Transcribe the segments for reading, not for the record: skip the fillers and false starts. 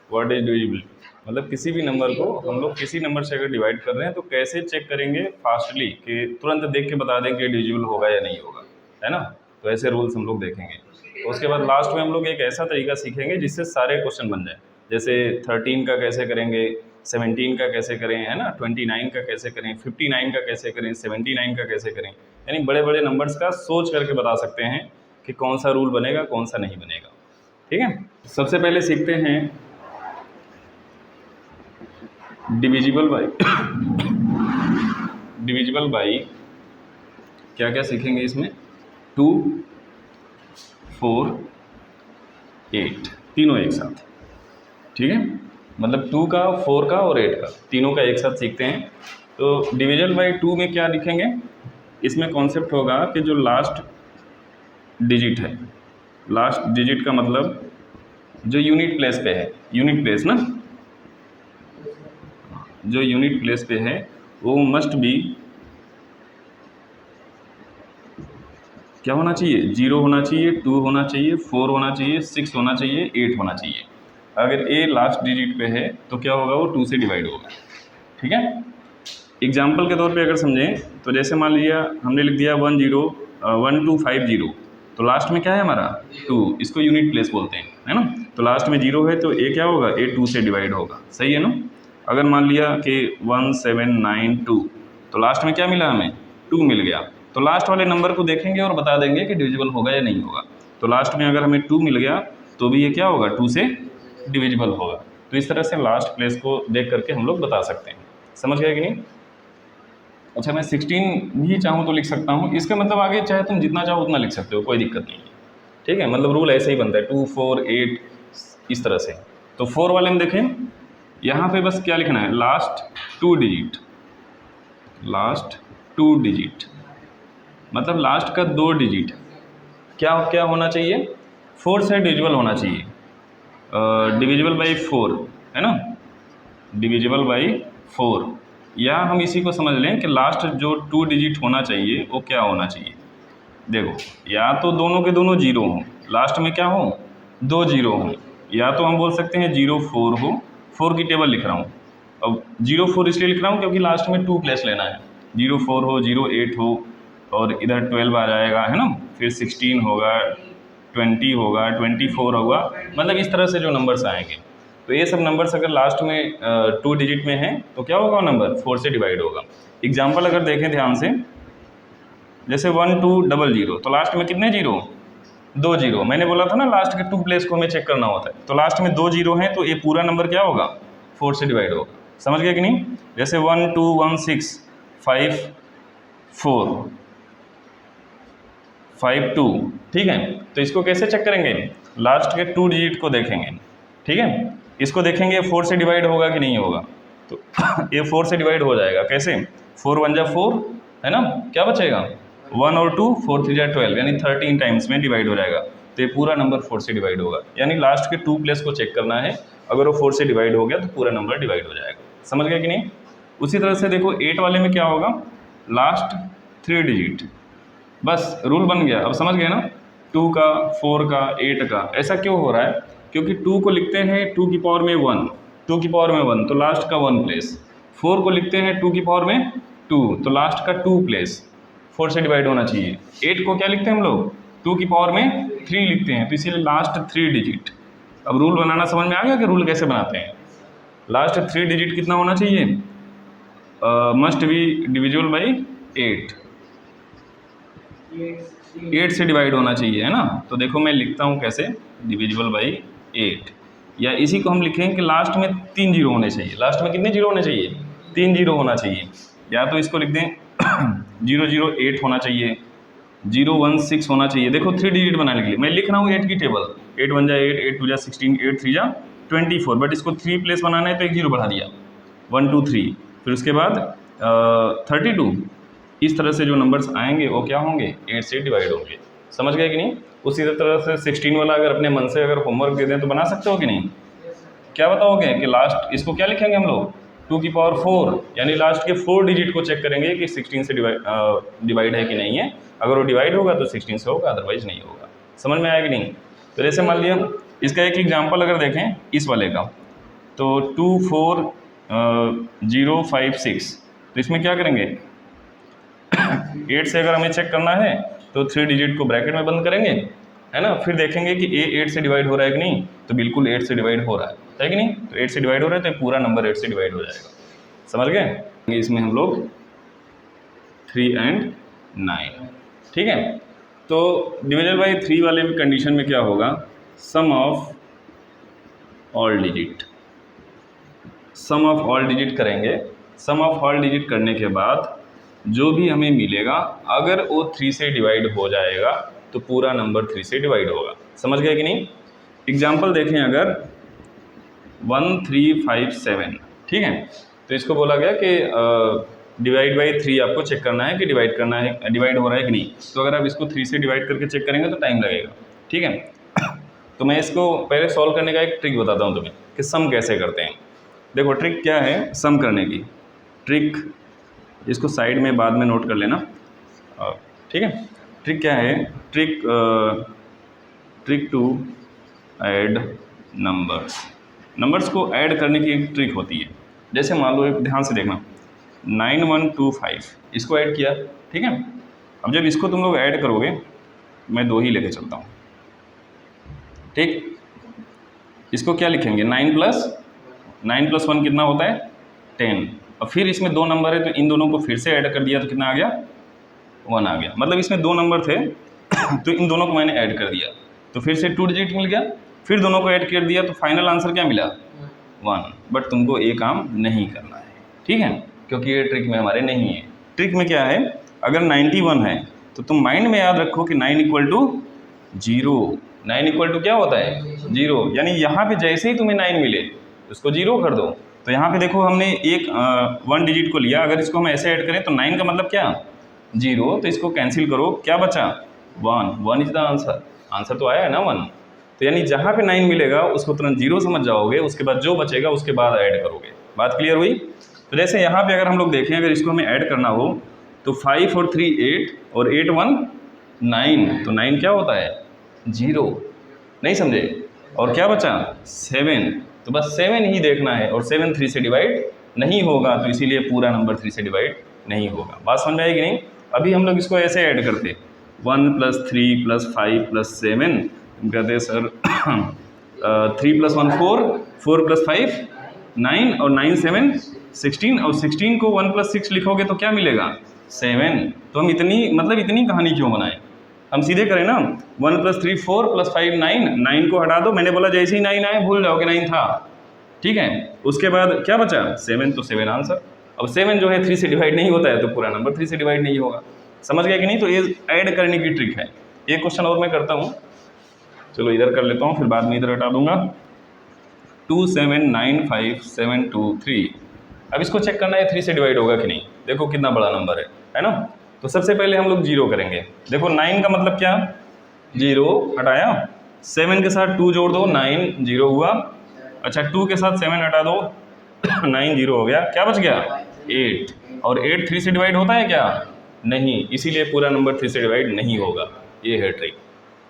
What is divisible, मतलब किसी भी नंबर को हम लोग किसी नंबर से अगर डिवाइड कर रहे हैं तो कैसे चेक करेंगे फास्टली कि तुरंत देख के बता दें कि डिविजिबल होगा या नहीं होगा, है ना। तो ऐसे रूल्स हम लोग देखेंगे। तो उसके बाद लास्ट में हम लोग एक ऐसा तरीका सीखेंगे जिससे सारे क्वेश्चन बन जाए। जैसे 13 का कैसे करेंगे, 17 का कैसे करें, है ना, 29 का कैसे करें, 59 का कैसे करें, 79 का कैसे करें, यानी बड़े बड़े नंबर्स का सोच करके बता सकते हैं कि कौन सा रूल बनेगा कौन सा नहीं बनेगा। ठीक है, सबसे पहले सीखते हैं डिविजिबल बाई डिविजिबल बाई क्या क्या सीखेंगे इसमें, 2, 4, 8 तीनों एक साथ। ठीक है, मतलब 2 का, 4 का और 8 का, तीनों का एक साथ सीखते हैं। तो डिविजन बाई 2 में क्या लिखेंगे, इसमें कॉन्सेप्ट होगा कि जो लास्ट डिजिट है, लास्ट डिजिट का मतलब जो यूनिट प्लेस पे है, यूनिट प्लेस ना, जो यूनिट प्लेस पे है वो मस्ट बी क्या होना चाहिए, 0 होना चाहिए, 2 होना चाहिए, 4 होना चाहिए, 6 होना चाहिए, 8 होना चाहिए। अगर ए लास्ट डिजिट पे है तो क्या होगा, वो 2 से डिवाइड होगा। ठीक है, एग्जाम्पल के तौर पे अगर समझें तो जैसे मान लिया हमने लिख दिया 1250, तो लास्ट में क्या है हमारा 2, इसको यूनिट प्लेस बोलते हैं, है ना। तो लास्ट में 0 है तो ए क्या होगा, ए 2 से डिवाइड होगा, सही है ना। अगर मान लिया कि 1792, तो लास्ट में क्या मिला हमें, 2 मिल गया। तो लास्ट वाले नंबर को देखेंगे और बता देंगे कि डिविजिबल होगा या नहीं होगा। तो लास्ट में अगर हमें 2 मिल गया तो भी ये क्या होगा, 2 से डिविजिबल होगा। तो इस तरह से लास्ट प्लेस को देख करके हम लोग बता सकते हैं। समझ गए कि नहीं। अच्छा, मैं 16 भी चाहूँ तो लिख सकता हूँ, इसका मतलब आगे चाहे तुम जितना चाहो उतना लिख सकते हो, कोई दिक्कत नहीं है। ठीक है, मतलब रूल ऐसे ही बनता है, 2, 4, 8 इस तरह से। तो 4 वाले में देखें, यहाँ पे बस क्या लिखना है, लास्ट 2 डिजिट, लास्ट 2 डिजिट मतलब लास्ट का 2 डिजिट क्या क्या होना चाहिए, 4 से डिविजिबल होना चाहिए, डिविजिबल बाई 4, है ना, डिविजिबल बाई 4। या हम इसी को समझ लें कि लास्ट जो 2 डिजिट होना चाहिए वो क्या होना चाहिए। देखो, या तो दोनों के दोनों 0 हों, लास्ट में क्या हो, 2 0 हों, या तो हम बोल सकते हैं 0 4 हो, 4 की टेबल लिख रहा हूँ। अब 0 4 इसलिए लिख रहा हूँ क्योंकि लास्ट में 2 प्लेस लेना है, 0 4 हो, 0 8 हो, और इधर 12 आ जाएगा, है ना, फिर 16 होगा, 20 होगा, 24 होगा, मतलब इस तरह से जो नंबर्स आएंगे। तो ये सब नंबर्स अगर लास्ट में 2 डिजिट में हैं तो क्या होगा, नंबर 4 से डिवाइड होगा। एग्जाम्पल अगर देखें ध्यान से, जैसे 1200, तो लास्ट में कितने 0, 2 0। मैंने बोला था ना लास्ट के 2 प्लेस को हमें चेक करना होता है, तो लास्ट में 2 0 हैं तो ये पूरा नंबर क्या होगा, 4 से डिवाइड होगा। समझ गए कि नहीं। जैसे 12165452, ठीक है, तो इसको कैसे चेक करेंगे, लास्ट के 2 डिजिट को देखेंगे। ठीक है, इसको देखेंगे 4 से डिवाइड होगा कि नहीं होगा, तो ये 4 से डिवाइड हो जाएगा। कैसे, 4 1 जा 4, है ना, क्या बचेगा 1 और 2, 4 3 जा 12, यानी 13 टाइम्स में डिवाइड हो जाएगा। तो ये पूरा नंबर 4 से डिवाइड होगा, यानी लास्ट के 2 प्लेस को चेक करना है, अगर वो 4 से डिवाइड हो गया तो पूरा नंबर डिवाइड हो जाएगा। समझ गया कि नहीं। उसी तरह से देखो 8 वाले में क्या होगा, लास्ट 3 डिजिट, बस रूल बन गया। अब समझ गए ना, 2 का, 4 का, 8 का। ऐसा क्यों हो रहा है, क्योंकि 2 को लिखते हैं 2 की पावर में 1, 2 की पावर में 1, तो लास्ट का 1 प्लेस। 4 को लिखते हैं 2 की पावर में 2, तो लास्ट का 2 प्लेस 4 से डिवाइड होना चाहिए। 8 को क्या लिखते हैं हम लोग, 2 की पावर में 3 लिखते हैं, तो इसीलिए लास्ट 3 डिजिट। अब रूल बनाना समझ में आ गया कि रूल कैसे बनाते हैं। लास्ट 3 डिजिट कितना होना चाहिए, मस्ट बी डिविजिबल बाई 8, 8 से डिवाइड होना चाहिए, है ना। तो देखो मैं लिखता हूँ कैसे, डिविजिबल बाई 8, या इसी को हम लिखें कि लास्ट में 3 0 होने चाहिए। लास्ट में कितने 0 होने चाहिए, 3 0 होना चाहिए। या तो इसको लिख दें 0 0 8 होना चाहिए, 0 1 6 होना चाहिए। देखो 3 डिजिट बनाने के लिए मैं लिख रहा हूँ 8 की टेबल, 8 1 जा 8, 8 2 जा 16, 8 3 जा 24, बट इसको 3 प्लेस बनाना है तो 1 0 बढ़ा दिया, 1 2 3, फिर उसके बाद 32। इस तरह से जो नंबर्स आएंगे वो क्या होंगे, 8 से डिवाइड होंगे। समझ गए कि नहीं। उसी तरह से 16 वाला अगर अपने मन से अगर होमवर्क दे दें तो बना सकते हो कि नहीं। क्या बताओगे कि लास्ट इसको क्या लिखेंगे हम लोग, 2 की पावर 4, यानी लास्ट के 4 डिजिट को चेक करेंगे कि 16 से डिवाइड है कि नहीं है। अगर वो डिवाइड होगा तो 16 से होगा, अदरवाइज नहीं होगा। समझ में आया कि नहीं। तो जैसे मान लिया इसका एक एग्जाम्पल अगर देखें इस वाले का, तो 24056, तो इसमें क्या करेंगे 8 से अगर हमें चेक करना है तो 3 डिजिट को ब्रैकेट में बंद करेंगे, है ना, फिर देखेंगे कि ए 8 से डिवाइड हो रहा है कि नहीं, तो बिल्कुल 8 से डिवाइड हो रहा है कि नहीं, तो 8 से डिवाइड हो रहा है तो पूरा नंबर 8 से डिवाइड हो जाएगा। समझ गए? इसमें हम लोग 3 और 9, ठीक है। तो डिविजन बाई 3 वाले में कंडीशन में क्या होगा, sum of all digit, sum of all digit करेंगे। सम ऑफ ऑल डिजिट करने के बाद जो भी हमें मिलेगा, अगर वो 3 से डिवाइड हो जाएगा तो पूरा नंबर 3 से डिवाइड होगा। समझ गए कि नहीं? एग्जाम्पल देखें, अगर 1357, ठीक है, तो इसको बोला गया कि डिवाइड बाई 3 आपको चेक करना है कि डिवाइड करना है, डिवाइड हो रहा है कि नहीं। तो अगर आप इसको 3 से डिवाइड करके चेक करेंगे तो टाइम लगेगा, ठीक है। तो मैं इसको पहले सॉल्व करने का एक ट्रिक बताता हूँ तुम्हें कि सम कैसे करते हैं। देखो ट्रिक क्या है सम करने की, ट्रिक इसको साइड में बाद में नोट कर लेना, ठीक है। ट्रिक क्या है, trick to add numbers, numbers को ऐड करने की एक ट्रिक होती है। जैसे मान लो, ध्यान से देखना, 9125 इसको ऐड किया, ठीक है। अब जब इसको तुम लोग ऐड करोगे, मैं 2 ही लेके चलता हूँ, ठीक। इसको क्या लिखेंगे, 9 + 1 कितना होता है 10, और फिर इसमें 2 नंबर है तो इन दोनों को फिर से ऐड कर दिया तो कितना आ गया 1 आ गया। मतलब इसमें 2 नंबर थे तो इन दोनों को मैंने ऐड कर दिया तो फिर से 2 डिजिट मिल गया, फिर दोनों को ऐड कर दिया तो फाइनल आंसर क्या मिला 1। बट तुमको ये काम नहीं करना है, ठीक है, क्योंकि ये ट्रिक में हमारे नहीं है। ट्रिक में क्या है, अगर 91 है तो तुम माइंड में याद रखो कि 9 = 0, 9 = क्या होता है 0, यानी यहाँ पे जैसे ही तुम्हें 9 मिले उसको 0 कर दो। तो यहाँ पे देखो हमने एक 1 डिजिट को लिया, अगर इसको हम ऐसे ऐड करें तो 9 का मतलब क्या 0, तो इसको कैंसिल करो, क्या बचा 1 इज द आंसर, आंसर तो आया है ना 1। तो यानी जहाँ पे 9 मिलेगा उसको तुरंत 0 समझ जाओगे, उसके बाद जो बचेगा उसके बाद ऐड करोगे। बात क्लियर हुई? तो जैसे यहाँ पे अगर हम लोग देखें, अगर इसको हमें ऐड करना हो तो 5 और 3 8 और 8 1 9, तो 9 क्या होता है 0, नहीं समझे, और क्या बचा 7, तो बस 7 ही देखना है, और 7 3 से डिवाइड नहीं होगा, तो इसीलिए पूरा नंबर 3 से डिवाइड नहीं होगा। बात समझ में आएगी नहीं? अभी हम लोग इसको ऐसे ऐड करते 1 + 3 + 5 + 7, कहते सर 3 + 1 4, 4 + 5 9, और 9 7 16, और 16 को 1 + 6 लिखोगे तो क्या मिलेगा 7। तो हम इतनी कहानी क्यों बनाएं, हम सीधे करें ना, 1 + 3 4 + 5 9, 9 को हटा दो, मैंने बोला जैसे ही 9 आए भूल जाओ कि 9 था, ठीक है। उसके बाद क्या बचा 7, तो 7 आंसर। अब 7 जो है 3 से डिवाइड नहीं होता है तो पूरा नंबर 3 से डिवाइड नहीं होगा। समझ गया कि नहीं? तो ये ऐड करने की ट्रिक है। एक क्वेश्चन और मैं करता हूँ, चलो इधर कर लेता हूँ, फिर बाद में इधर हटा दूंगा। 2795723, अब इसको चेक करना है 3 से डिवाइड होगा कि नहीं। देखो कितना बड़ा नंबर है ना। तो सबसे पहले हम लोग 0 करेंगे। देखो 9 का मतलब क्या 0 हटाया, 7 के साथ 2 जोड़ दो 9 0 हुआ, अच्छा 2 के साथ 7 हटा दो 9 0 हो गया, क्या बच गया 8, और 8 3 से डिवाइड होता है क्या नहीं, इसीलिए पूरा नंबर 3 से डिवाइड नहीं होगा। ये है ट्रिक,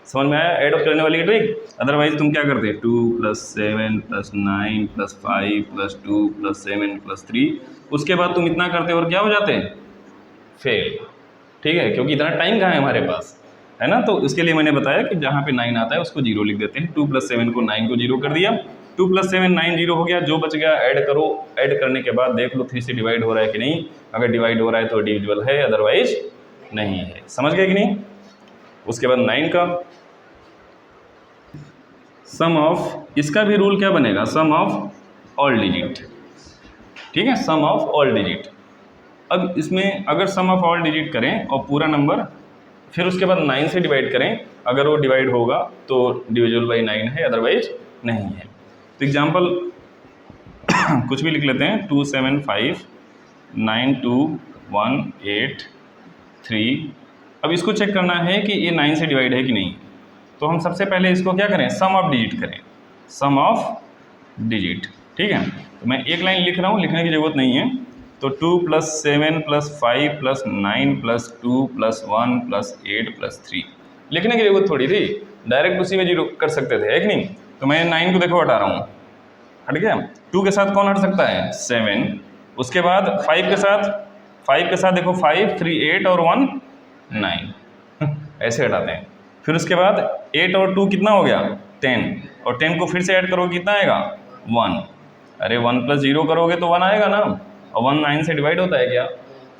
समझ में आया ऐड करने वाली ट्रिक। अदरवाइज तुम क्या करते 2 + 7 + 9 + 5 + 2 + 7 + 3, उसके बाद तुम इतना करते और क्या हो जाते फेल, ठीक है, क्योंकि इतना टाइम कहाँ है हमारे पास, है ना। तो उसके लिए मैंने बताया कि जहाँ पे 9 आता है उसको 0 लिख देते हैं। 2 + 7 को 9 को 0 कर दिया, 2 + 7 9 0 हो गया, जो बच गया ऐड करो। ऐड करने के बाद देख लो 3 से डिवाइड हो रहा है कि नहीं, अगर डिवाइड हो रहा है तो डिविजिबल है, अदरवाइज नहीं है। समझ गए कि नहीं? उसके बाद 9 का सम ऑफ, इसका भी रूल क्या बनेगा सम ऑफ ऑल डिजिट, ठीक है, सम ऑफ ऑल डिजिट। अब इसमें अगर सम ऑफ ऑल डिजिट करें और पूरा नंबर, फिर उसके बाद 9 से डिवाइड करें, अगर वो डिवाइड होगा तो डिविजिबल बाई 9 है, अदरवाइज नहीं है। तो एग्जांपल कुछ भी लिख लेते हैं 275 92183। अब इसको चेक करना है कि ये 9 से डिवाइड है कि नहीं। तो हम सबसे पहले इसको क्या करें सम ऑफ डिजिट करें, सम ऑफ डिजिट, ठीक है। तो मैं एक लाइन लिख रहा हूँ, लिखने की ज़रूरत नहीं है। तो 2 + 7 + 5 + 9 + 2 + 1 + 8 + 3, लिखने की जरूरत थोड़ी थी, डायरेक्ट उसी में 0 कर सकते थे, है कि नहीं। तो मैं 9 को देखो हटा रहा हूँ, हट गया। 2 के साथ कौन हट सकता है? 7। उसके बाद 5 के साथ देखो 5, 3, 8 और 1 9 ऐसे हटाते हैं। फिर उसके बाद 8 और 2 कितना हो गया? 10, और 10 को फिर से ऐड करोगे कितना आएगा? 1। अरे 1 + 0 करोगे तो 1 आएगा ना। और 1 9 से डिवाइड होता है क्या?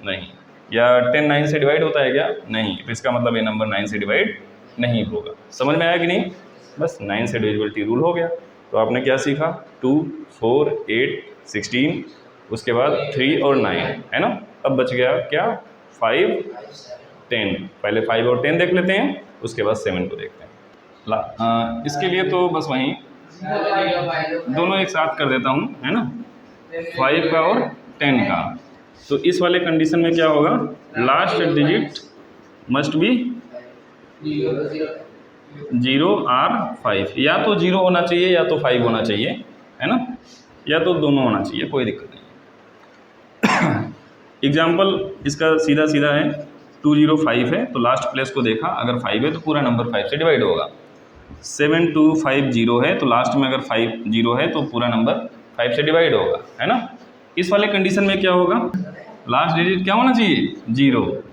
नहीं। या 10 9 से डिवाइड होता है क्या? नहीं। तो इसका मतलब ये नंबर 9 से डिवाइड नहीं होगा। समझ में आया कि नहीं? बस 9 से डिविजिबिलिटी रूल हो गया। तो आपने क्या सीखा? 2, 4, 8, 16, उसके बाद 3 और 9, है ना। अब बच गया क्या? 5, 10। पहले 5 और 10 देख लेते हैं, उसके बाद 7 को देखते हैं। इसके लिए तो बस वहीं दोनों एक साथ कर देता हूँ, है ना, 5 का और 10 का। तो इस वाले कंडीशन में क्या होगा? लास्ट डिजिट मस्ट बी 0 और 5, या तो 0 होना चाहिए या तो 5 होना चाहिए, है ना, या तो दोनों होना चाहिए, कोई दिक्कत नहीं। एग्जाम्पल इसका सीधा सीधा है। 205 है तो लास्ट प्लेस को देखा, अगर 5 है तो पूरा नंबर 5 से डिवाइड होगा। 7250 है तो लास्ट में अगर 5 0 है तो पूरा नंबर 5 से डिवाइड होगा, है ना। इस वाले कंडीशन में क्या होगा? लास्ट डिजिट क्या होना चाहिए? 0।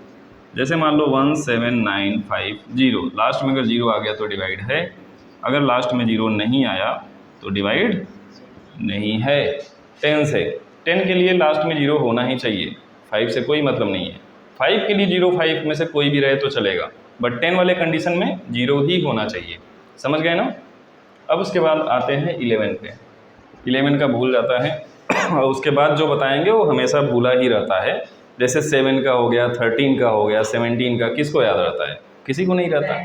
जैसे मान लो 17950, लास्ट में अगर 0 आ गया तो डिवाइड है, अगर लास्ट में 0 नहीं आया तो डिवाइड नहीं है। 10 से, 10 के लिए लास्ट में 0 होना ही चाहिए, 5 से कोई मतलब नहीं है। 5 के लिए 0 5 में से कोई भी रहे तो चलेगा, बट 10 वाले कंडीशन में 0 ही होना चाहिए। समझ गए ना। अब उसके बाद आते हैं 11 पे। 11 का भूल जाता है और उसके बाद जो बताएंगे वो हमेशा भूला ही रहता है। जैसे 7 का हो गया, 13 का हो गया, 17 का, किसको याद रहता है? किसी को नहीं रहता।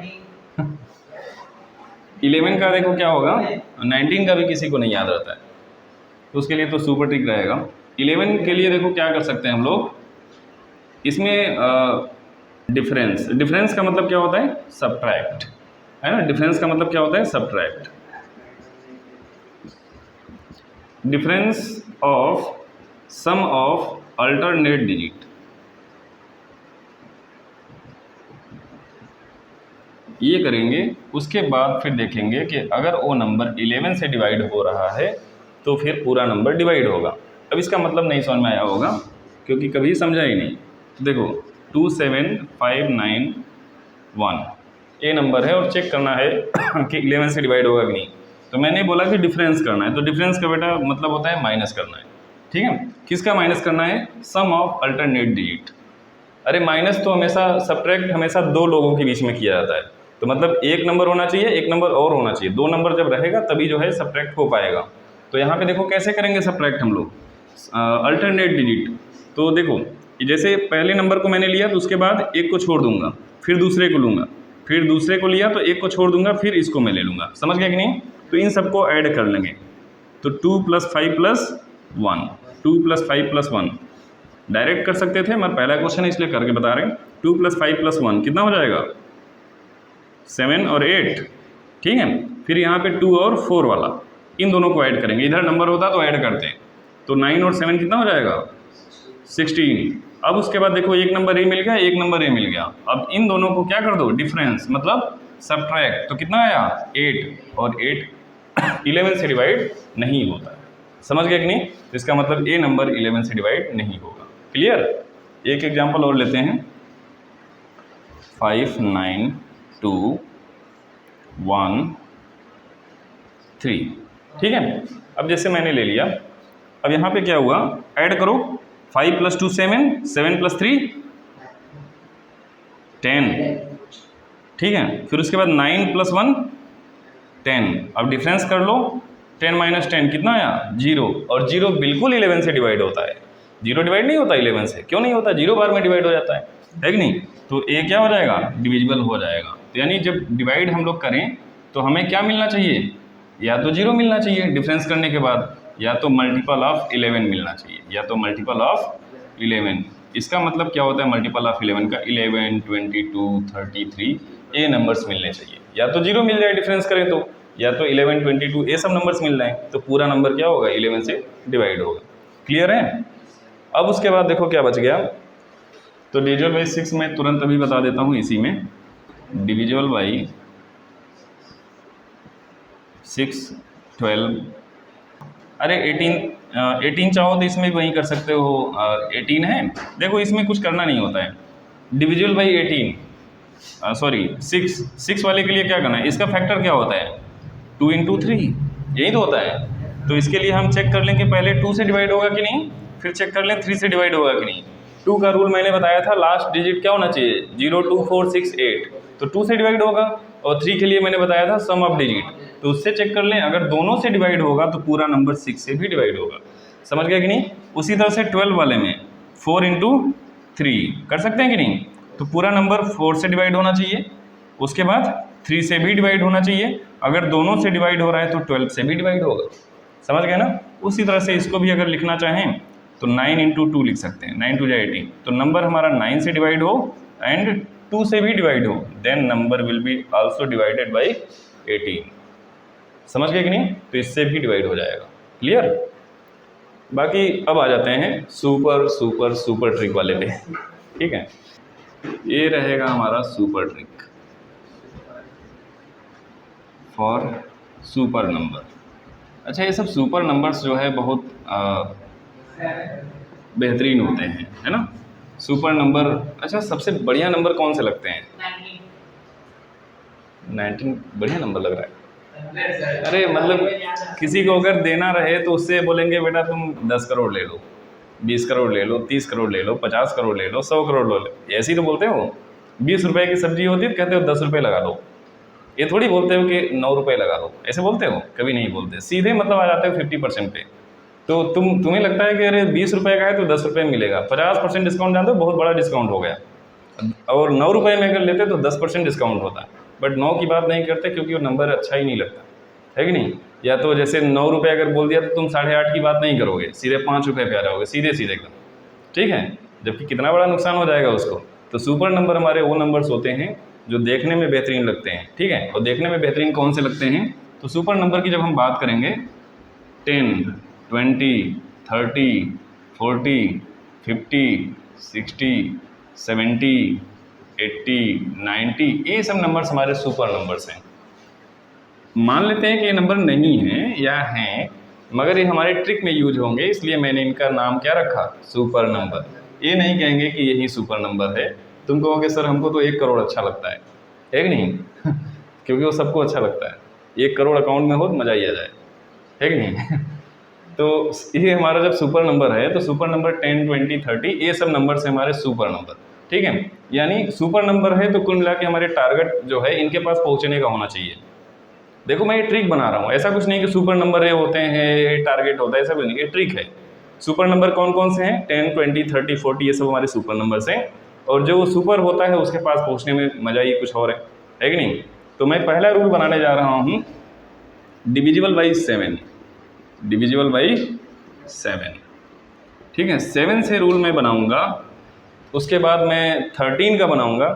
11 का देखो क्या होगा, 19 का भी किसी को नहीं याद रहता है, तो उसके लिए तो सुपर ट्रिक रहेगा। 11 के लिए देखो क्या कर सकते हैं हम लोग, इसमें डिफरेंस का मतलब क्या होता है? सब्ट्रैक्ट, है ना। डिफरेंस का मतलब क्या होता है? Subtract. Difference of sum of alternate digit, ये करेंगे। उसके बाद फिर देखेंगे कि अगर वो नंबर 11 से डिवाइड हो रहा है तो फिर पूरा नंबर डिवाइड होगा। अब इसका मतलब नहीं समझ में आया होगा क्योंकि कभी समझा ही नहीं। देखो 27591 ये नंबर है और चेक करना है कि 11 से डिवाइड होगा कि नहीं। तो मैंने बोला कि डिफरेंस करना है, तो डिफरेंस का बेटा मतलब होता है माइनस करना है, ठीक है। किसका माइनस करना है? सम ऑफ अल्टरनेट डिजिट। अरे माइनस तो हमेशा, सब्ट्रैक्ट हमेशा दो लोगों के बीच में किया जाता है, तो मतलब एक नंबर होना चाहिए, एक नंबर और होना चाहिए। दो नंबर जब रहेगा तभी जो है सब्ट्रैक्ट हो पाएगा। तो यहाँ पे देखो कैसे करेंगे सब्ट्रैक्ट हम लोग, अल्टरनेट डिजिट। तो देखो जैसे पहले नंबर को मैंने लिया तो उसके बाद एक को छोड़ दूंगा, फिर दूसरे को लूँगा, फिर दूसरे को लिया तो एक को छोड़ दूंगा, फिर इसको मैं ले लूँगा। समझ गया कि नहीं? तो इन सबको ऐड कर लेंगे। तो 2 + 5 + 1, 2 + 5 + 1 डायरेक्ट कर सकते थे, मैं पहला क्वेश्चन इसलिए करके बता रहे हैं। 2 + 5 + 1 कितना हो जाएगा? 7 और 8, ठीक है। फिर यहाँ पे 2 और 4 वाला, इन दोनों को ऐड करेंगे। इधर नंबर होता तो ऐड करते हैं, तो 9 और 7 कितना हो जाएगा? 16। अब उसके बाद देखो एक नंबर ए मिल गया, एक नंबर ए मिल गया। अब इन दोनों को क्या कर दो? डिफरेंस, मतलब सब्ट्रैक्ट। तो कितना आया? 8, और 8 11 से डिवाइड नहीं होता है। समझ गया कि नहीं? तो इसका मतलब ए नंबर 11 से डिवाइड नहीं होगा। क्लियर? एक एग्जांपल और लेते हैं। 5 9 2 1 3, ठीक है। अब जैसे मैंने ले लिया, अब यहाँ पे क्या हुआ? ऐड करो। 5 + 2 7, 7 + 3 10, ठीक है। फिर उसके बाद 9 + 1 10। अब डिफरेंस कर लो, 10 - 10 कितना आया? 0। और 0 बिल्कुल 11 से डिवाइड होता है। 0 डिवाइड नहीं होता 11 से, क्यों नहीं होता? 0 बार में डिवाइड हो जाता है कि नहीं? तो ए क्या हो जाएगा? डिविजिबल हो जाएगा। तो यानी जब डिवाइड हम लोग करें तो हमें क्या मिलना चाहिए? या तो 0 मिलना चाहिए डिफरेंस करने के बाद, या तो मल्टीपल ऑफ 11 मिलना चाहिए, या तो मल्टीपल ऑफ 11। इसका मतलब क्या होता है मल्टीपल ऑफ 11 का? 11 22 33 ये नंबर्स मिलने चाहिए। या तो 0 मिल जाए डिफरेंस करें तो, या तो 11 22 ये सब नंबर्स मिल जाए, तो पूरा नंबर क्या होगा? 11 से डिवाइड होगा। क्लियर है? अब उसके बाद देखो क्या बच गया। तो डिविजिबल बाई 6 मैं तुरंत अभी बता देता हूँ इसी में। डिविजिबल बाई 6 12 अरे 18 चाहो तो इसमें भी वही कर सकते हो, 18 है। देखो इसमें कुछ करना नहीं होता है, डिविजिबल बाई 18, सॉरी 6 वाले के लिए क्या करना है, इसका फैक्टर क्या होता है 2 इंटू 3, यही तो होता है। तो इसके लिए हम चेक कर लें कि पहले 2 से डिवाइड होगा कि नहीं, फिर चेक कर लें 3 से डिवाइड होगा कि नहीं। 2 का रूल मैंने बताया था, लास्ट डिजिट क्या होना चाहिए 0 2 4 6 8, तो 2 से डिवाइड होगा। और 3 के लिए मैंने बताया था सम ऑफ डिजिट, तो उससे चेक कर लें, अगर दोनों से डिवाइड होगा तो पूरा नंबर 6 से भी डिवाइड होगा। समझ गया कि नहीं। उसी तरह से 12 वाले में 4 इंटू 3 कर सकते हैं कि नहीं, तो पूरा नंबर 4 से डिवाइड होना चाहिए, उसके बाद 3 से भी डिवाइड होना चाहिए, अगर दोनों से डिवाइड हो रहा है तो 12 से भी डिवाइड होगा। समझ गए ना। उसी तरह से इसको भी अगर लिखना चाहें तो 9 इंटू 2 लिख सकते हैं, 9 2 जा 18, तो नंबर हमारा 9 से डिवाइड हो एंड 2 से भी डिवाइड हो, then number will be also divided by 18। समझ गए कि नहीं, तो इससे भी डिवाइड हो जाएगा। क्लियर। बाकी अब आ जाते हैं सुपर सुपर सुपर ट्रिक वाले पे। ठीक है, ये रहेगा हमारा super trick for super number. अच्छा, ये सब सुपर नंबर्स जो है बहुत बेहतरीन होते हैं, है ना सुपर नंबर। अच्छा, सबसे बढ़िया नंबर कौन से लगते हैं 19 बढ़िया नंबर लग रहा है। अरे मतलब किसी को अगर देना रहे तो उससे बोलेंगे बेटा तुम 10 करोड़ ले लो, 20 करोड़ ले लो, 30 करोड़ ले लो, 50 करोड़ ले लो, 100 करोड़ ले लो, ऐसे ही तो बोलते हो। 20 रुपए की सब्जी होती है तो कहते हो 10 रुपये लगा लो, ये थोड़ी बोलते हो कि 9 रुपये लगा लो, ऐसे बोलते हो, कभी नहीं बोलते, सीधे मतलब आ जाते हो 50% पे। तो तुम्हें लगता है कि अरे 20 रुपये का है तो 10 रुपये मिलेगा, 50% डिस्काउंट जानते हो, बहुत बड़ा डिस्काउंट हो गया। और 9 रुपये में अगर लेते तो 10% डिस्काउंट होता, बट 9 की बात नहीं करते क्योंकि वो नंबर अच्छा ही नहीं लगता, है कि नहीं। या तो जैसे 9 रुपये अगर बोल दिया तो तुम 8.5 की बात नहीं करोगे, सीधे 5 रुपये पे आ जाओगे, सीधे सीधे एकदम, ठीक है, जबकि कितना बड़ा नुकसान हो जाएगा उसको। तो सुपर नंबर हमारे वो नंबर्स होते हैं जो देखने में बेहतरीन लगते हैं, ठीक है। और देखने में बेहतरीन कौन से लगते हैं, तो सुपर नंबर की जब हम बात करेंगे 10 20 30 40 50 60 70 80 90, ये सब नंबर्स हमारे सुपर नंबर्स हैं। मान लेते हैं कि ये नंबर नहीं है या हैं, मगर ये हमारे ट्रिक में यूज होंगे, इसलिए मैंने इनका नाम क्या रखा सुपर नंबर। ये नहीं कहेंगे कि यही सुपर नंबर है। तुम कहोगे सर हमको तो 1 करोड़ अच्छा लगता है कि नहीं क्योंकि वो सबको अच्छा लगता है, 1 करोड़ अकाउंट में हो तो मज़ा ही आ जाए, है कि नहीं तो ये हमारा जब सुपर नंबर है तो सुपर नंबर 10 20 30 ये सब नंबर से हमारे सुपर नंबर, ठीक है। यानी सुपर नंबर है तो कुल मिला के हमारे टारगेट जो है इनके पास पहुँचने का होना चाहिए। देखो मैं ये ट्रिक बना रहा हूँ, ऐसा कुछ नहीं कि सुपर नंबर ये होते हैं टारगेट होता है, ऐसा कुछ नहीं, ये ट्रिक है। सुपर नंबर कौन कौन से हैं 10 20 30 40 ये सब हमारे सुपर नंबर्स हैं, और जो सुपर होता है उसके पास पहुँचने में मज़ा ही कुछ और है कि नहीं। तो मैं पहला रूल बनाने जा रहा हूँ डिविजिबल बाई 7, डिविजिबल बाई 7, ठीक है। 7 से रूल मैं बनाऊँगा, उसके बाद मैं 13 का बनाऊँगा,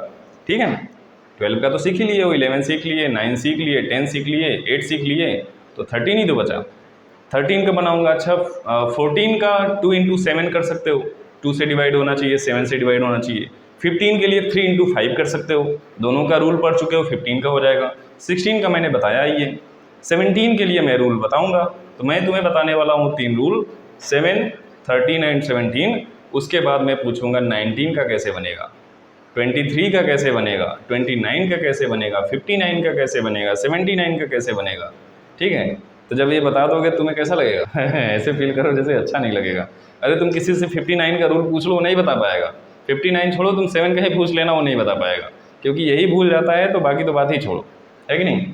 ठीक है। 12 का तो सीख ही लिए हो, 11 सीख लिए, 9 सीख लिए, 10 सीख लिए, 8 सीख लिए, तो 13 ही तो बचा। 13 का बनाऊंगा। अच्छा 14 का 2 इंटू 7 कर सकते हो, 2 से डिवाइड होना चाहिए, 7 से डिवाइड होना चाहिए। 15 के लिए 3 इंटू 5 कर सकते हो, दोनों का रूल पढ़ चुके हो, 15 का हो जाएगा। 16 का मैंने बताया ही है। 17 के लिए मैं रूल बताऊँगा, तो मैं तुम्हें बताने वाला हूँ 3 रूल, 7 13 एंड 17। उसके बाद मैं पूछूंगा 19 का कैसे बनेगा, 23 का कैसे बनेगा, 29 का कैसे बनेगा, 59 का कैसे बनेगा, 79 का कैसे बनेगा, ठीक है। तो जब ये बता दोगे तुम्हें कैसा लगेगा ऐसे फील करो जैसे अच्छा नहीं लगेगा। अरे तुम किसी से 59 का रूल पूछ लो, वो नहीं बता पाएगा। 59 छोड़ो, तुम 7 का ही पूछ लेना, वो नहीं बता पाएगा, क्योंकि यही भूल जाता है, तो बाकी तो बात ही छोड़ो, है कि नहीं।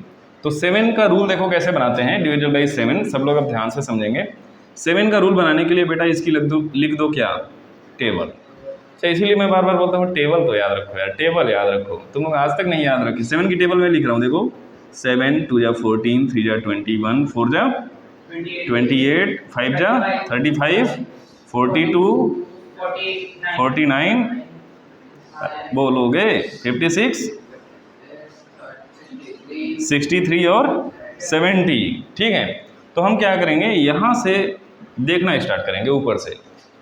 तो 7 का रूल देखो कैसे बनाते हैं, डिविजन बाई 7, सब लोग अब ध्यान से समझेंगे। 7 का रूल बनाने के लिए बेटा इसकी लिख दो क्या, टेबल। अच्छा, इसीलिए मैं बार बार बोलता हूँ टेबल तो याद रखो यार, टेबल याद रखो। तुम लोग आज तक नहीं याद रखी। 7 की टेबल में लिख रहा हूँ, देखो 7 2 जा 14, 3 जा 21, 4 जा 28, 5 जा 35, 42, 49, बोलोगे 56, 63 और 70, ठीक है। तो हम क्या करेंगे, यहाँ से देखना स्टार्ट करेंगे ऊपर से,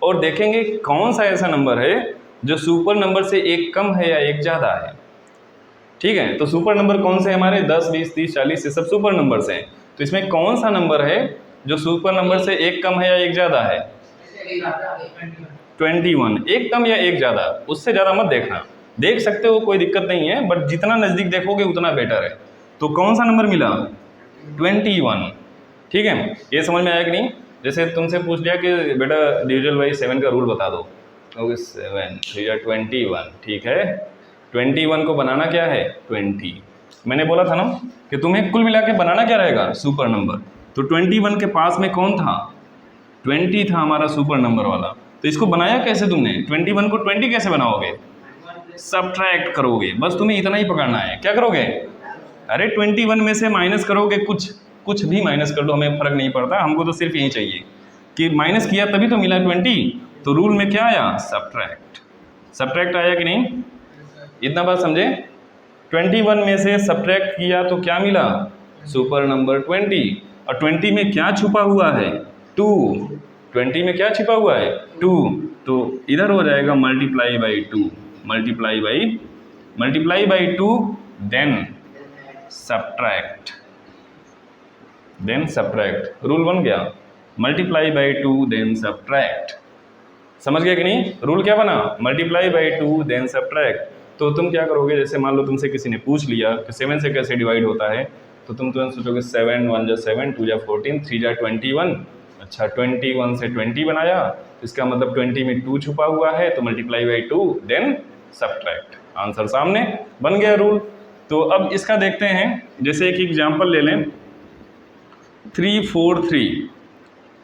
और देखेंगे कौन सा ऐसा नंबर है जो सुपर नंबर से एक कम है या एक ज़्यादा है, ठीक है। तो सुपर नंबर कौन से हमारे 10 20 30 40 ये सब सुपर नंबर्स हैं। तो इसमें कौन सा नंबर है जो सुपर नंबर से एक कम है या एक ज़्यादा है? 21, एक कम या एक ज़्यादा, उससे ज़्यादा मत देखना, देख सकते हो कोई दिक्कत नहीं है, बट जितना नज़दीक देखोगे उतना बेटर है। तो कौन सा नंबर मिला? 21। ठीक है, ये समझ में आया कि नहीं? जैसे तुमसे पूछ लिया कि बेटा डिविजन बाई 7 का रूल बता दो, तो 7 3 21, ठीक है। 21 को बनाना क्या है? 20। मैंने बोला था ना कि तुम्हें कुल मिला के बनाना क्या रहेगा? Super number. तो 21 के पास में कौन था? 20 था हमारा सुपर नंबर वाला। तो इसको बनाया कैसे तुमने? 21 को 20 कैसे बनाओगे? सब्ट्रैक्ट करोगे, बस तुम्हें इतना ही पकड़ना है। क्या करोगे? अरे 21 में से माइनस करोगे, कुछ भी माइनस कर लो, हमें फर्क नहीं पड़ता, हमको तो सिर्फ यही चाहिए कि माइनस किया तभी तो मिला 20। तो रूल में क्या आया? सब्ट्रैक्ट। सब्ट्रैक्ट आया कि नहीं? इतना बात समझे? 21 में से सब्ट्रैक्ट किया तो क्या मिला? Super number 20। और 20 में क्या छुपा हुआ है? 2। 20 में क्या छिपा हुआ है? 2। तो इधर हो जाएगा multiply by 2, multiply by 2, then subtract, rule बन गया, मल्टीप्लाई बाई 2 देन सब्ट्रैक्ट। समझ गए कि नहीं? रूल क्या बना? Multiply by 2 then subtract. तो तुम क्या करोगे? जैसे मान लो तुमसे किसी ने पूछ लिया कि 7 से कैसे डिवाइड होता है, तो तुम तुरंत सोचोगे 7 1 जा 7, 2 जा 14, 3 जा 21। अच्छा, 21 से 20 बनाया, इसका मतलब 20 में 2 छुपा हुआ है, तो multiply by 2 then subtract. Answer सामने, बन गया रूल। तो अब इसका देखते हैं, जैसे एक एग्जाम्पल ले लें, 3 4 3।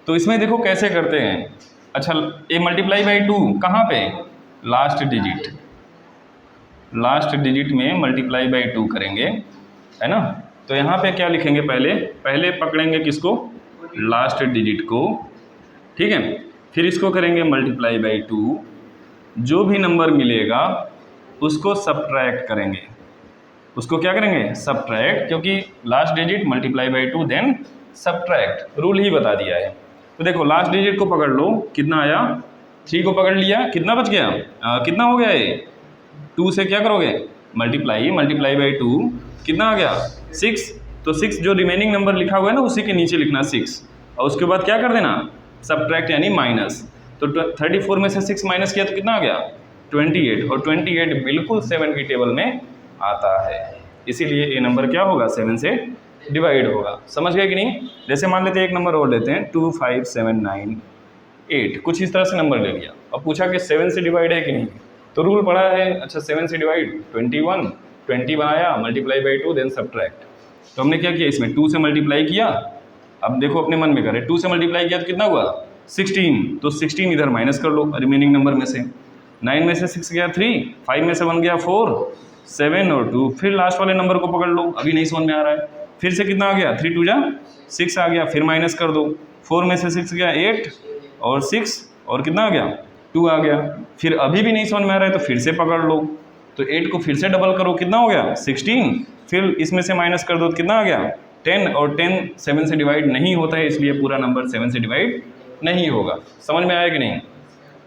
तो इसमें देखो कैसे करते हैं। अच्छा, ये मल्टीप्लाई बाई 2 कहाँ पे? लास्ट डिजिट में मल्टीप्लाई बाई 2 करेंगे, है ना? तो यहाँ पे क्या लिखेंगे? पहले पकड़ेंगे किसको? लास्ट डिजिट को, ठीक है। फिर इसको करेंगे मल्टीप्लाई बाई 2, जो भी नंबर मिलेगा उसको सब्ट्रैक्ट करेंगे। उसको क्या करेंगे? सब्ट्रैक्ट, क्योंकि last digit multiply by 2 then subtract, rule ही बता दिया है। तो देखो लास्ट डिजिट को पकड़ लो, कितना आया? 3 को पकड़ लिया, कितना बच गया? कितना हो गया ये? 2 से क्या करोगे? मल्टीप्लाई बाई 2, कितना आ गया? 6। तो 6 जो रिमेनिंग नंबर लिखा हुआ है ना, उसी के नीचे लिखना 6, और उसके बाद क्या कर देना? सब्ट्रैक्ट यानी माइनस। तो 34 में से 6 माइनस किया तो कितना आ गया? 28। और 28 बिल्कुल 7 की टेबल में आता है, इसीलिए ये नंबर क्या होगा? 7 से डिवाइड होगा। समझ गए कि नहीं? जैसे मान लेते हैं एक नंबर और लेते हैं, 2 5 7 9 8, कुछ इस तरह से नंबर ले लिया और पूछा कि 7 से डिवाइड है कि नहीं, तो रूल पढ़ा है। अच्छा, 7 से डिवाइड 21, 20 बनाया, मल्टीप्लाई बाई 2 देन सब्ट्रैक्ट। तो हमने क्या किया? इसमें 2 से मल्टीप्लाई किया। अब देखो अपने मन में करें, 2 से मल्टीप्लाई किया तो कितना हुआ? 16। तो 16 इधर माइनस कर लो रिमेनिंग नंबर में से। 9 में से 6 गया 3, 5 में से 1 गया 4, 7 और 2, फिर लास्ट वाले नंबर को पकड़ लो। अभी नहीं समझ में आ रहा है, फिर से कितना आ गया? 3 2 जा 6 आ गया, फिर माइनस कर दो। 4 में से 6 गया 8 और 6, और कितना आ गया? 2 आ गया। फिर अभी भी नहीं समझ में आ रहा है तो फिर से पकड़ लो, तो 8 को फिर से डबल करो, कितना हो गया? 16। फिर इसमें से माइनस कर दो तो कितना आ गया? 10, और 10 7 से डिवाइड नहीं होता है, इसलिए पूरा नंबर 7 से डिवाइड नहीं होगा। समझ में आया कि नहीं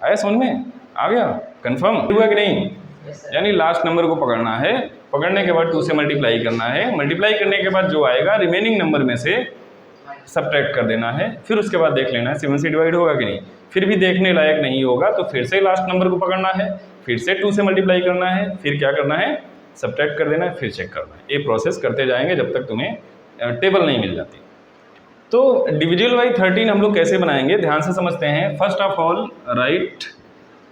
आया? समझ में आ गया? कंफर्म हुआ कि नहीं? यानी लास्ट नंबर को पकड़ना है, पकड़ने के बाद 2 से मल्टीप्लाई करना है, मल्टीप्लाई करने के बाद जो आएगा रिमेनिंग नंबर में से सब्ट्रैक्ट कर देना है, फिर उसके बाद देख लेना है 7 से डिवाइड होगा कि नहीं। फिर भी देखने लायक नहीं होगा तो फिर से लास्ट नंबर को पकड़ना है, फिर से 2 से मल्टीप्लाई करना है, फिर क्या करना है? सब्ट्रैक्ट कर देना है, फिर चेक करना है। ये प्रोसेस करते जाएंगे जब तक तुम्हें टेबल नहीं मिल जाती। तो डिविजिबल बाई 13 हम लोग कैसे बनाएंगे, ध्यान से समझते हैं। फर्स्ट ऑफ ऑल राइट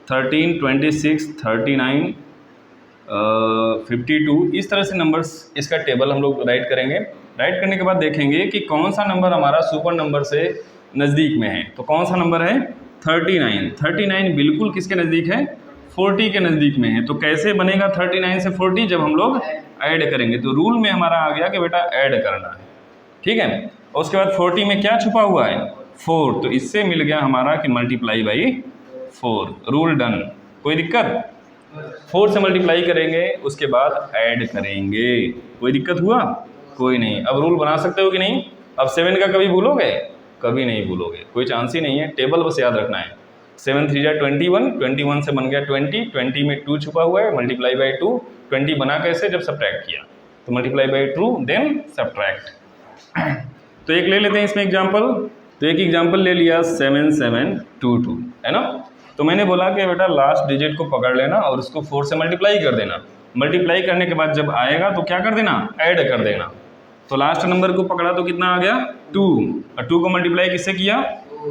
13, 26, 39, 52, इस तरह से नंबर्स, इसका टेबल हम लोग राइट करेंगे। राइट करने के बाद देखेंगे कि कौन सा नंबर हमारा सुपर नंबर से नज़दीक में है। तो कौन सा नंबर है? 39। 39 बिल्कुल किसके नज़दीक है? 40 के नज़दीक में है। तो कैसे बनेगा 39 से 40? जब हम लोग ऐड करेंगे। तो रूल में हमारा आ गया कि बेटा ऐड करना है, ठीक है। और उसके बाद 40 में क्या छुपा हुआ है? 4। तो इससे मिल गया हमारा कि मल्टीप्लाई बाई 4, रूल डन। कोई दिक्कत? 4 से मल्टीप्लाई करेंगे, उसके बाद ऐड करेंगे। कोई दिक्कत हुआ? कोई नहीं। अब रूल बना सकते हो कि नहीं? अब 7 का कभी भूलोगे? कभी नहीं भूलोगे, कोई चांस ही नहीं है। टेबल बस याद रखना है। 7 3 जा 21, 21 से बन गया 20, 20 में 2 छुपा हुआ है, मल्टीप्लाई बाई 2। 20 बना कैसे? जब सब्ट्रैक्ट किया, तो मल्टीप्लाई बाई 2 देन सब्ट्रैक्ट। तो एक ले लेते हैं इसमें एग्जाम्पल। तो एक एग्जांपल ले लिया 7722, है ना। तो मैंने बोला कि बेटा लास्ट डिजिट को पकड़ लेना और उसको 4 से मल्टीप्लाई कर देना। मल्टीप्लाई करने के बाद जब आएगा तो क्या कर देना, ऐड कर देना। तो लास्ट नंबर को पकड़ा तो कितना आ गया 2, और 2 को मल्टीप्लाई किससे किया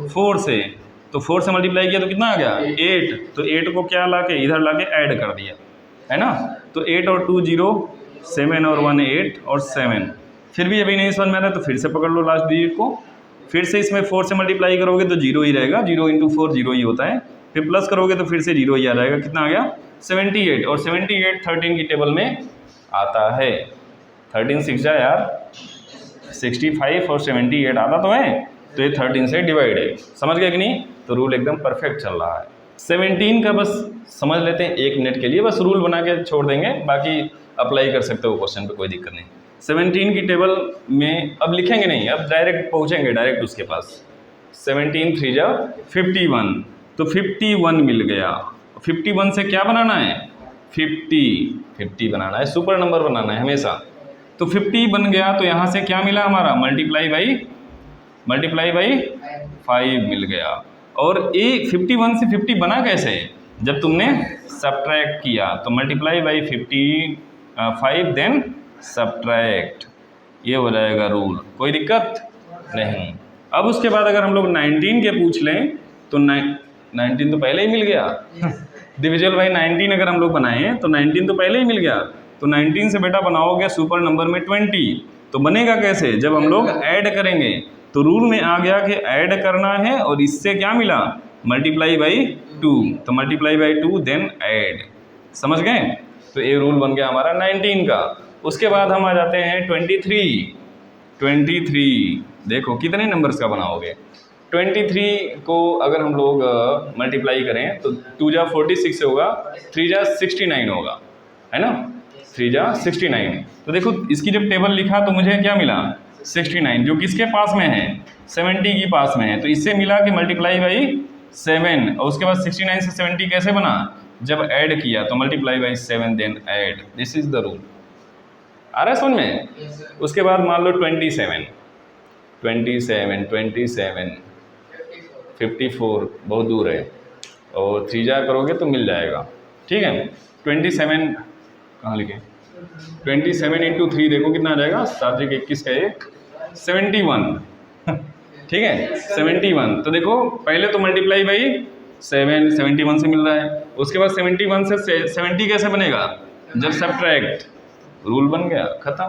4 से, तो 4 से मल्टीप्लाई किया तो कितना आ गया 8, तो 8 को क्या ला के इधर ला के ऐड कर दिया, है ना। तो 8 और 2 0, 7 और 1 8 और 7, फिर भी अभी नहीं समझ में आ रहा तो फिर से पकड़ लो लास्ट डिजिट को, फिर से इसमें 4 से मल्टीप्लाई करोगे तो 0 ही रहेगा, 0 × 4 0 ही होता है, फिर प्लस करोगे तो फिर से 0 ही आ जाएगा, कितना आ गया 78, और 78 13 की टेबल में आता है। 13 6 जा यार 65 और 78 आता तो है, तो ये 13 से डिवाइड है, समझ गए कि नहीं। तो रूल एकदम परफेक्ट चल रहा है। 17 का बस समझ लेते हैं 1 मिनट के लिए, बस रूल बना के छोड़ देंगे, बाकी अप्लाई कर सकते हो क्वेश्चन पे, कोई दिक्कत नहीं। 17 की टेबल में अब लिखेंगे नहीं, अब डायरेक्ट पहुँचेंगे डायरेक्ट उसके पास। 17 3 जा 51, तो 51 मिल गया। 51 से क्या बनाना है 50 बनाना है, सुपर नंबर बनाना है हमेशा। तो 50 बन गया, तो यहाँ से क्या मिला हमारा मल्टीप्लाई बाई 5 मिल गया। और ये 51 से 50 बना कैसे, जब तुमने सब्ट्रैक्ट किया, तो मल्टीप्लाई बाई 5 देन सब्ट्रैक्ट, ये हो जाएगा रूल, कोई दिक्कत नहीं। अब उसके बाद अगर हम लोग 19 के पूछ लें तो 19 तो पहले ही मिल गया डिविजिबल बाई 19 अगर हम लोग बनाएं तो 19 तो पहले ही मिल गया, तो 19 से बेटा बनाओगे सुपर नंबर में 20, तो बनेगा कैसे, जब हम लोग ऐड करेंगे। तो रूल में आ गया कि ऐड करना है, और इससे क्या मिला मल्टीप्लाई बाई 2, तो मल्टीप्लाई बाई 2 देन ऐड, समझ गए। तो ये रूल बन गया हमारा 19 का। उसके बाद हम आ जाते हैं 23, देखो कितने नंबर्स का बनाओगे। 23 को अगर हम लोग मल्टीप्लाई करें तो 2 जा 46 से होगा, 3 जा 69 होगा, है ना, 3 जा 69। तो देखो इसकी जब टेबल लिखा तो मुझे क्या मिला 69, जो किसके पास में है 70 की पास में है, तो इससे मिला कि मल्टीप्लाई बाई 7, और उसके बाद 69 से 70 कैसे बना, जब ऐड किया तो multiply by 7 then add, this is the rule. आ रहा है समझ में। उसके बाद मान लो 27, 54 बहुत दूर है, और 3 जा करोगे तो मिल जाएगा, ठीक है। 27 कहाँ लिखे, 27 × 3 देखो कितना आ जाएगा, 7 × 21 का 1 71 ठीक है 71। तो देखो पहले तो मल्टीप्लाई बाई 7 71 से मिल रहा है, उसके बाद 71 से 70 कैसे बनेगा, जब सब्ट्रैक्ट, रूल बन गया खत्म।